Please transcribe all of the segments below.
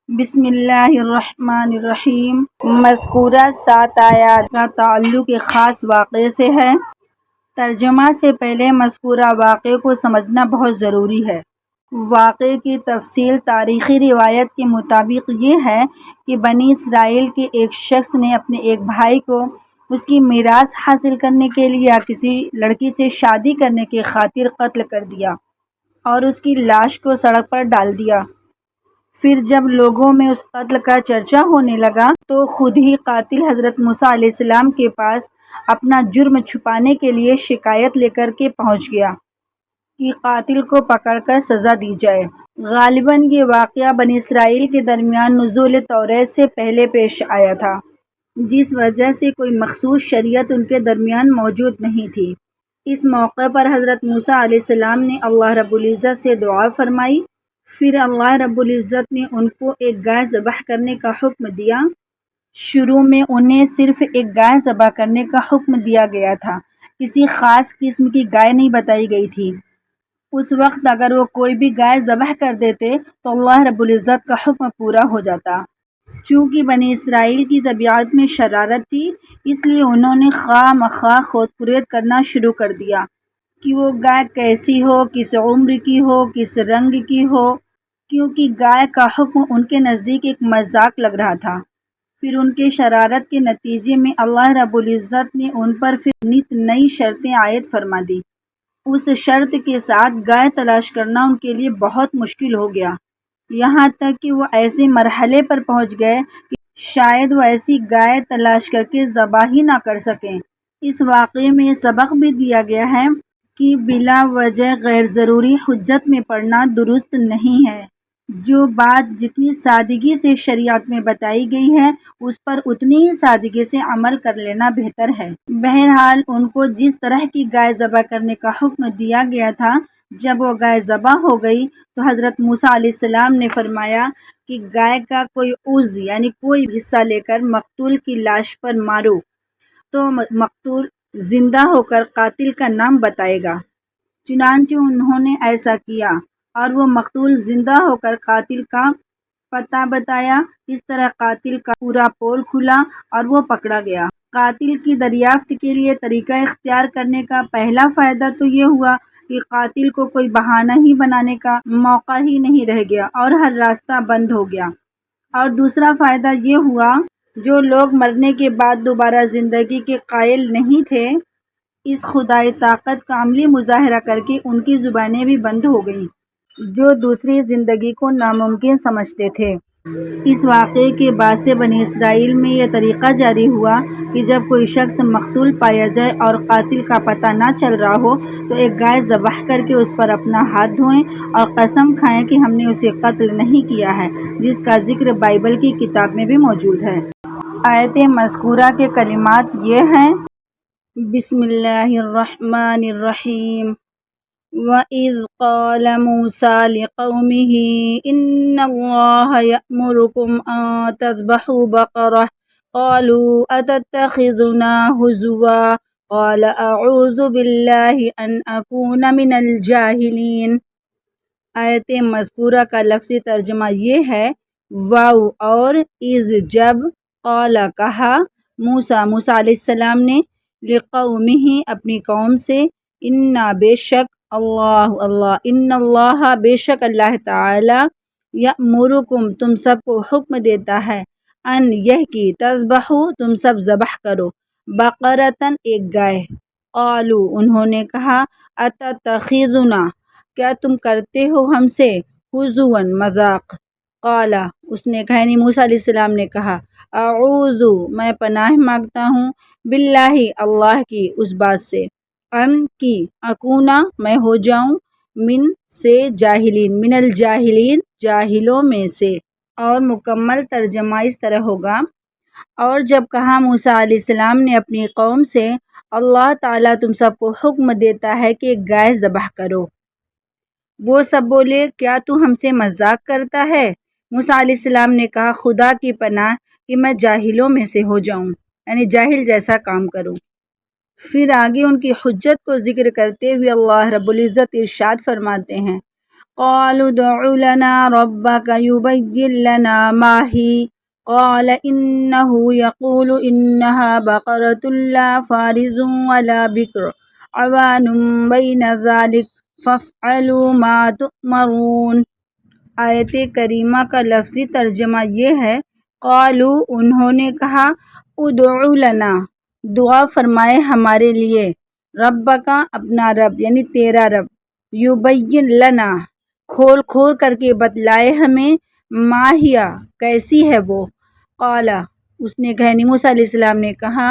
بسم اللہ الرحمن الرحیم۔ مذکورہ 7 آیات کا تعلق ایک خاص واقعے سے ہے۔ ترجمہ سے پہلے مذکورہ واقعے کو سمجھنا بہت ضروری ہے۔ واقعے کی تفصیل تاریخی روایت کے مطابق یہ ہے کہ بنی اسرائیل کے ایک شخص نے اپنے ایک بھائی کو اس کی میراث حاصل کرنے کے لیے یا کسی لڑکی سے شادی کرنے کی خاطر قتل کر دیا اور اس کی لاش کو سڑک پر ڈال دیا۔ پھر جب لوگوں میں اس قتل کا چرچا ہونے لگا تو خود ہی قاتل حضرت موسیٰ علیہ السلام کے پاس اپنا جرم چھپانے کے لیے شکایت لے کر کے پہنچ گیا کہ قاتل کو پکڑ کر سزا دی جائے۔ غالباً یہ واقعہ بنی اسرائیل کے درمیان نزول توریت سے پہلے پیش آیا تھا، جس وجہ سے کوئی مخصوص شریعت ان کے درمیان موجود نہیں تھی۔ اس موقع پر حضرت موسیٰ علیہ السلام نے اللہ رب العزت سے دعا فرمائی۔ پھر اللہ رب العزت نے ان کو ایک گائے ذبح کرنے کا حکم دیا۔ شروع میں انہیں صرف ایک گائے ذبح کرنے کا حکم دیا گیا تھا، کسی خاص قسم کی گائے نہیں بتائی گئی تھی۔ اس وقت اگر وہ کوئی بھی گائے ذبح کر دیتے تو اللہ رب العزت کا حکم پورا ہو جاتا۔ چونکہ بنی اسرائیل کی طبیعت میں شرارت تھی، اس لیے انہوں نے خواہ مخواہ خود پرید کرنا شروع کر دیا کہ وہ گائے کیسی ہو، کس عمر کی ہو، کس رنگ کی ہو، کیونکہ گائے کا حکم ان کے نزدیک ایک مذاق لگ رہا تھا۔ پھر ان کے شرارت کے نتیجے میں اللہ رب العزت نے ان پر پھر نت نئی شرطیں عائد فرما دی۔ اس شرط کے ساتھ گائے تلاش کرنا ان کے لیے بہت مشکل ہو گیا، یہاں تک کہ وہ ایسے مرحلے پر پہنچ گئے کہ شاید وہ ایسی گائے تلاش کر کے ذبح ہی نہ کر سکیں۔ اس واقعے میں سبق بھی دیا گیا ہے کہ بلا وجہ غیر ضروری حجت میں پڑنا درست نہیں ہے۔ جو بات جتنی سادگی سے شریعت میں بتائی گئی ہے اس پر اتنی ہی سادگی سے عمل کر لینا بہتر ہے۔ بہرحال ان کو جس طرح کی گائے ذبح کرنے کا حکم دیا گیا تھا، جب وہ گائے ذبح ہو گئی تو حضرت موسیٰ علیہ السلام نے فرمایا کہ گائے کا کوئی عضو یعنی کوئی حصہ لے کر مقتول کی لاش پر مارو تو مقتول زندہ ہو کر قاتل کا نام بتائے گا۔ چنانچہ انہوں نے ایسا کیا اور وہ مقتول زندہ ہو کر قاتل کا پتہ بتایا۔ اس طرح قاتل کا پورا پول کھلا اور وہ پکڑا گیا۔ قاتل کی دریافت کے لیے طریقہ اختیار کرنے کا پہلا فائدہ تو یہ ہوا کہ قاتل کو کوئی بہانہ ہی بنانے کا موقع ہی نہیں رہ گیا اور ہر راستہ بند ہو گیا، اور دوسرا فائدہ یہ ہوا جو لوگ مرنے کے بعد دوبارہ زندگی کے قائل نہیں تھے، اس خدائی طاقت کا عملی مظاہرہ کر کے ان کی زبانیں بھی بند ہو گئیں جو دوسری زندگی کو ناممکن سمجھتے تھے۔ اس واقعے کے بعد سے بنی اسرائیل میں یہ طریقہ جاری ہوا کہ جب کوئی شخص مقتول پایا جائے اور قاتل کا پتہ نہ چل رہا ہو تو ایک گائے ذبح کر کے اس پر اپنا ہاتھ دھوئیں اور قسم کھائیں کہ ہم نے اسے قتل نہیں کیا ہے، جس کا ذکر بائبل کی کتاب میں بھی موجود ہے۔ آیت مذکورہ کے کلمات یہ ہیں: بسم اللہ الرحمن الرحیم۔ وَإِذْ قَالَ مُوسَىٰ لِقَوْمِهِ إِنَّ اللَّهَ يَأْمُرُكُمْ أَن تَذْبَحُوا بَقَرَةً قَالُوا أَتَتَّخِذُنَا هُزُوًا قَالَ أَعُوذُ بِاللَّهِ أَنْ أَكُونَ مِنَ الْجَاهِلِينَ۔ آیت مذکورہ کا لفظی ترجمہ یہ ہے: واو اور اذ جب، قال کہا، موسیٰ علیہ السلام نے، لقومہ اپنی قوم سے، انا بے شک، ان اللہ بے شک اللہ تعالی، یأمرکم تم سب کو حکم دیتا ہے، ان یہ کہ، تذبحوا تم سب ذبح کرو، بقرۃ ایک گائے، قالوا انہوں نے کہا، اتتخذنا کیا تم کرتے ہو ہم سے، ہزوا مذاق، قال اس نے کہا یعنی موسیٰ علیہ السلام نے کہا، اعوذ میں پناہ مانگتا ہوں، باللہ اللہ کی اس بات سے، ان کی، اکونا میں ہو جاؤں، من سے جاہلین، من الجاہلین جاہلوں میں سے۔ اور مکمل ترجمہ اس طرح ہوگا: اور جب کہا موسیٰ علیہ السلام نے اپنی قوم سے، اللہ تعالیٰ تم سب کو حکم دیتا ہے کہ گائے ذبح کرو، وہ سب بولے، کیا تو ہم سے مذاق کرتا ہے؟ موسیٰ علیہ السلام نے کہا، خدا کی پناہ کہ میں جاہلوں میں سے ہو جاؤں، یعنی جاہل جیسا کام کروں۔ پھر آگے ان کی حجت کو ذکر کرتے ہوئے اللہ رب العزت ارشاد فرماتے ہیں، قالوا ادع لنا ربك يبين لنا ما هي قال إنه يقول إنها بقرة لا فارض ولا بكر عوان بين ذلك فافعلوا ما تؤمرون۔ آیت کریمہ کا لفظی ترجمہ یہ ہے، قالو انہوں نے کہا، ادعو لنا دعا فرمائے ہمارے لیے، رب کا اپنا رب یعنی تیرا رب، یبین لنا کھول کھول کر کے بتلائے ہمیں، ماہیا کیسی ہے وہ، قالا اس نے کہا یعنی موسیٰ علیہ السلام نے کہا،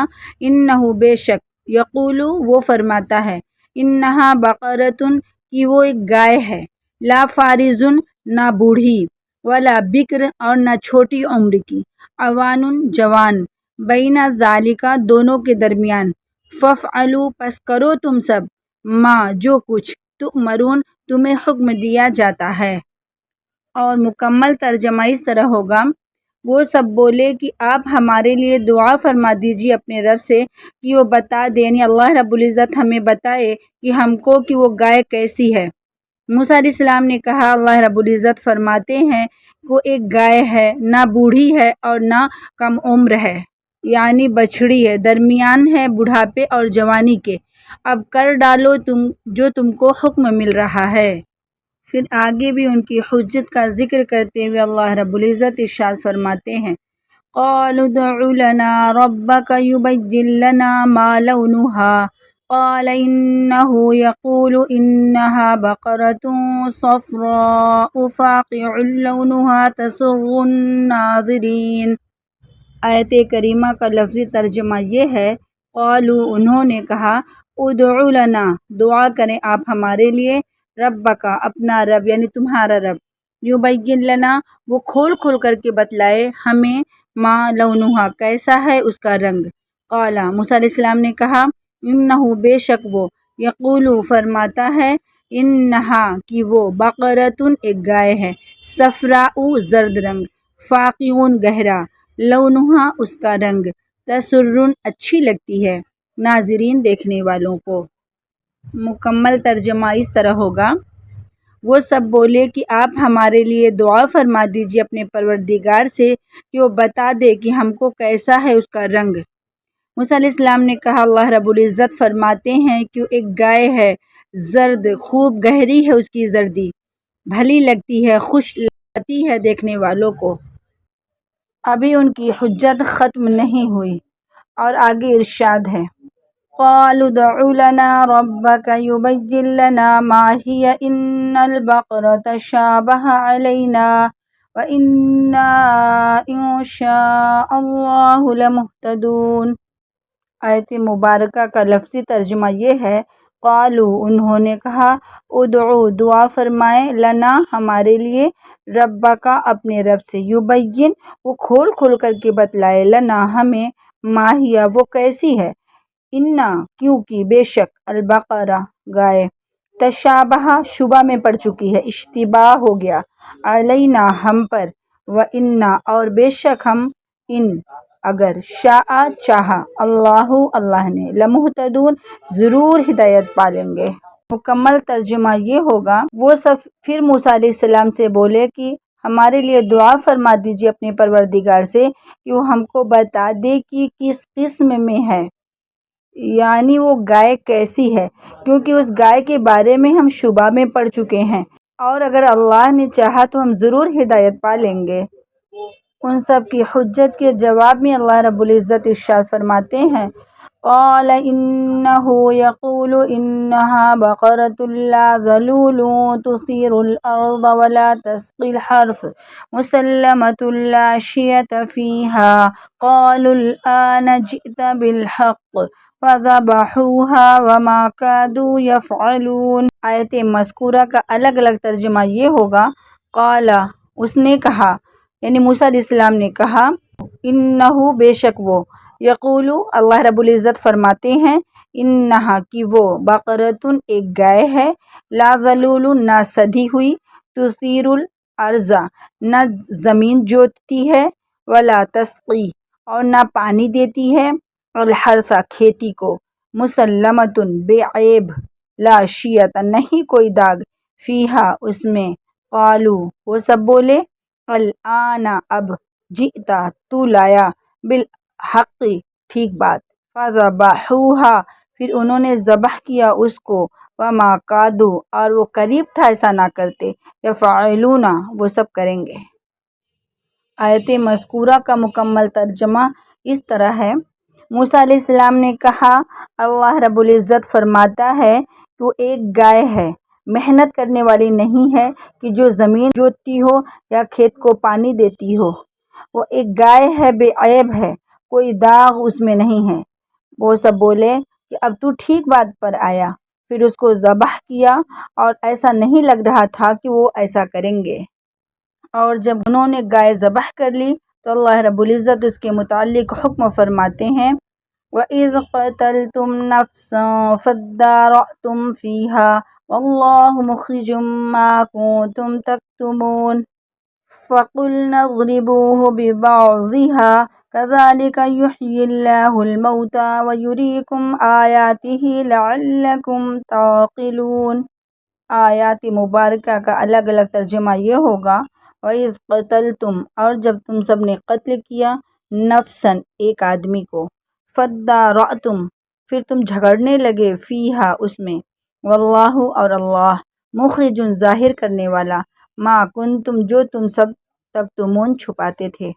انہو بے شک، یقولو وہ فرماتا ہے، انہا بقرتن کہ وہ ایک گائے ہے، لا فارزن نہ بوڑھی، ولا بکر اور نہ چھوٹی عمر کی، عوان جوان، بین ذالکا دونوں کے درمیان، فافعلوا پس کرو تم سب، ما جو کچھ، تؤمرون تمہیں حکم دیا جاتا ہے۔ اور مکمل ترجمہ اس طرح ہوگا، وہ سب بولے کہ آپ ہمارے لیے دعا فرما دیجیے اپنے رب سے کہ وہ بتا دیں، یعنی اللہ رب العزت ہمیں بتائے کہ ہم کو کہ وہ گائے کیسی ہے۔ موسیٰ علیہ السلام نے کہا، اللہ رب العزت فرماتے ہیں کہ وہ ایک گائے ہے، نہ بوڑھی ہے اور نہ کم عمر ہے، یعنی بچھڑی ہے، درمیان ہے بڑھاپے اور جوانی کے، اب کر ڈالو تم جو تم کو حکم مل رہا ہے۔ پھر آگے بھی ان کی حجت کا ذکر کرتے ہوئے اللہ رب العزت ارشاد فرماتے ہیں، قالوا ادع لنا ربك يبين لنا ما لونها قال إنه يقول إنها بقرة صفراء فاقع لونها تسر الناظرين۔ آیت کریمہ کا لفظی ترجمہ یہ ہے، قالوا انہوں نے کہا، ادعو لنا دعا کریں آپ ہمارے لیے، رب کا اپنا رب یعنی تمہارا رب، یبین لنا وہ کھول کھول کر کے بتلائے ہمیں، ما لونها کیسا ہے اس کا رنگ، قال موسیٰ علیہ السلام نے کہا، انہو بے شک وہ، یقولو فرماتا ہے، انہا کہ وہ، بقرتن ایک گائے ہے، صفراء زرد رنگ، فاقعون گہرا، لونہا اس کا رنگ، تسرن اچھی لگتی ہے، ناظرین دیکھنے والوں کو۔ مکمل ترجمہ اس طرح ہوگا، وہ سب بولے کہ آپ ہمارے لیے دعا فرما دیجیے اپنے پروردگار سے کہ وہ بتا دے کہ ہم کو کیسا ہے اس کا رنگ۔ موسیٰ علیہ السلام نے کہا، اللہ رب العزت فرماتے ہیں کہ وہ ایک گائے ہے، زرد خوب گہری ہے اس کی زردی، بھلی لگتی ہے، خوش لگتی ہے دیکھنے والوں کو۔ ابھی ان کی حجت ختم نہیں ہوئی اور آگے ارشاد ہے، قالوا ادع لنا ربك يبين لنا ما هي إن البقرة شابه علينا وإنا إن شاء الله لمهتدون۔ آیت مبارکہ کا لفظی ترجمہ یہ ہے، قالو انہوں نے کہا، ادعو دعا فرمائے، لنا ہمارے لیے، رب کا اپنے رب سے، یبین وہ کھول کھول کر کے بتلائے، لنا ہمیں، ماہیا وہ کیسی ہے، انا کیونکہ بے شک، البقرہ گائے، تشابہ شبہ میں پڑ چکی ہے، اشتباہ ہو گیا، علینا ہم پر، وَإِنَّا اور بے شک ہم، ان اگر، شاء چاہا، اللہ نے، لمہتدون ضرور ہدایت پالیں گے۔ مکمل ترجمہ یہ ہوگا، وہ سب پھر موسیٰ علیہ السلام سے بولے کہ ہمارے لیے دعا فرما دیجیے اپنے پروردگار سے کہ وہ ہم کو بتا دے کہ کس قسم میں ہے، یعنی وہ گائے کیسی ہے، کیونکہ اس گائے کے بارے میں ہم شبہ میں پڑ چکے ہیں، اور اگر اللہ نے چاہا تو ہم ضرور ہدایت پالیں گے۔ ان سب کی حجت کے جواب میں اللہ رب العزت ارشاد فرماتے ہیں، قال انه يقول انها بقرة لا ذلول تثير الارض ولا تسقي الحرث مسلمة لا شية فيها قالوا الآن جئت بالحق فذبحوها وما كادوا يفعلون۔ آیت مذکورہ کا الگ الگ ترجمہ یہ ہوگا، قال اس نے کہا، یعنی موسیٰ علیہ السلام نے کہا، انہو بے شک وہ، یقولو اللہ رب العزت فرماتے ہیں، انہا کی وہ، بقرتن ایک گائے ہے، لا ذلول نہ سدھی ہوئی، تثیر الارض نہ زمین جوتتی ہے، ولا تسقی اور نہ پانی دیتی ہے، الحرث کھیتی کو، مسلمۃ بے عیب، لا شیۃ نہیں کوئی داغ، فیہا اس میں، قالو وہ سب بولے، الآن اب، جئتا تو لایا، بالحق ٹھیک بات، فذبحوہا پھر انہوں نے ذبح کیا اس کو، وما کادوا اور وہ قریب تھا ایسا نہ کرتے، یفعلون وہ سب کریں گے۔ آیت مذکورہ کا مکمل ترجمہ اس طرح ہے، موسیٰ علیہ السلام نے کہا، اللہ رب العزت فرماتا ہے کہ وہ ایک گائے ہے، محنت کرنے والی نہیں ہے کہ جو زمین جوتتی ہو یا کھیت کو پانی دیتی ہو، وہ ایک گائے ہے، بے عیب ہے، کوئی داغ اس میں نہیں ہے۔ وہ سب بولے کہ اب تو ٹھیک بات پر آیا، پھر اس کو ذبح کیا اور ایسا نہیں لگ رہا تھا کہ وہ ایسا کریں گے۔ اور جب انہوں نے گائے ذبح کر لی تو اللہ رب العزت اس کے متعلق حکم فرماتے ہیں، وَإِذْ قَتَلْتُمْ نَفْسًا فَادَّارَأْتُمْ فِيهَا وَاللَّهُ مُخْرِجٌ مَا كُنتُمْ تَكْتُمُونَ فَقُلْنَا اضْرِبُوهُ بِبَعْضِهَا كَذَلِكَ يُحْيِي اللَّهُ الْمَوْتَى وَيُرِيكُمْ آيَاتِهِ لَعَلَّكُمْ تَعْقِلُونَ۔ آیات مبارکہ کا الگ الگ ترجمہ یہ ہوگا، وَإِذْ قَتَلْتُمْ اور جب تم سب نے قتل کیا، نفسًا ایک آدمی کو، فَادَّارَأْتُمْ پھر تم جھگڑنے لگے، فیہا اس میں، واللہ اور اللہ، مخرجٌ ظاہر کرنے والا، ما کنتم جو تم سب تکتمون چھپاتے تھے۔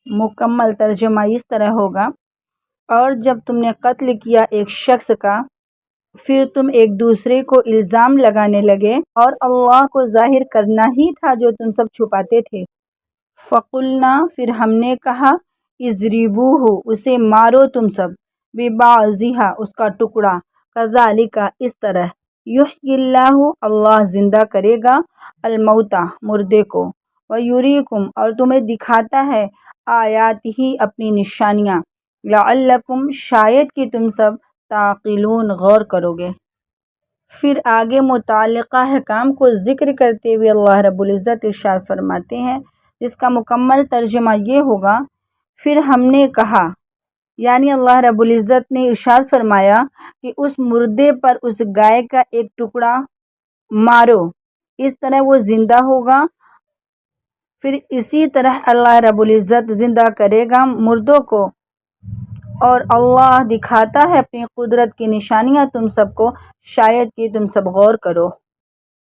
مکمل ترجمہ اس طرح ہوگا، اور جب تم نے قتل کیا ایک شخص کا، پھر تم ایک دوسرے کو الزام لگانے لگے اور اللہ کو ظاہر کرنا ہی تھا جو تم سب چھپاتے تھے۔ فقلنا پھر ہم نے کہا، اضربوہ اسے مارو تم سب، ببعضھا اس کا ٹکڑا، کذالک اس طرح، یحیی اللہ اللہ زندہ کرے گا، الموتیٰ مردے کو، ویریکم اور تمہیں دکھاتا ہے، آیاتہ اپنی نشانیاں، لعلکم شاید کہ تم سب تعقلون غور کرو گے۔ پھر آگے متعلقہ احکام کو ذکر کرتے ہوئے اللہ رب العزت ارشاد فرماتے ہیں، جس کا مکمل ترجمہ یہ ہوگا، پھر ہم نے کہا، یعنی اللہ رب العزت نے ارشاد فرمایا کہ اس مردے پر اس گائے کا ایک ٹکڑا مارو، اس طرح وہ زندہ ہوگا۔ پھر اسی طرح اللہ رب العزت زندہ کرے گا مردوں کو، اور اللہ دکھاتا ہے اپنی قدرت کی نشانیاں تم سب کو، شاید کہ تم سب غور کرو۔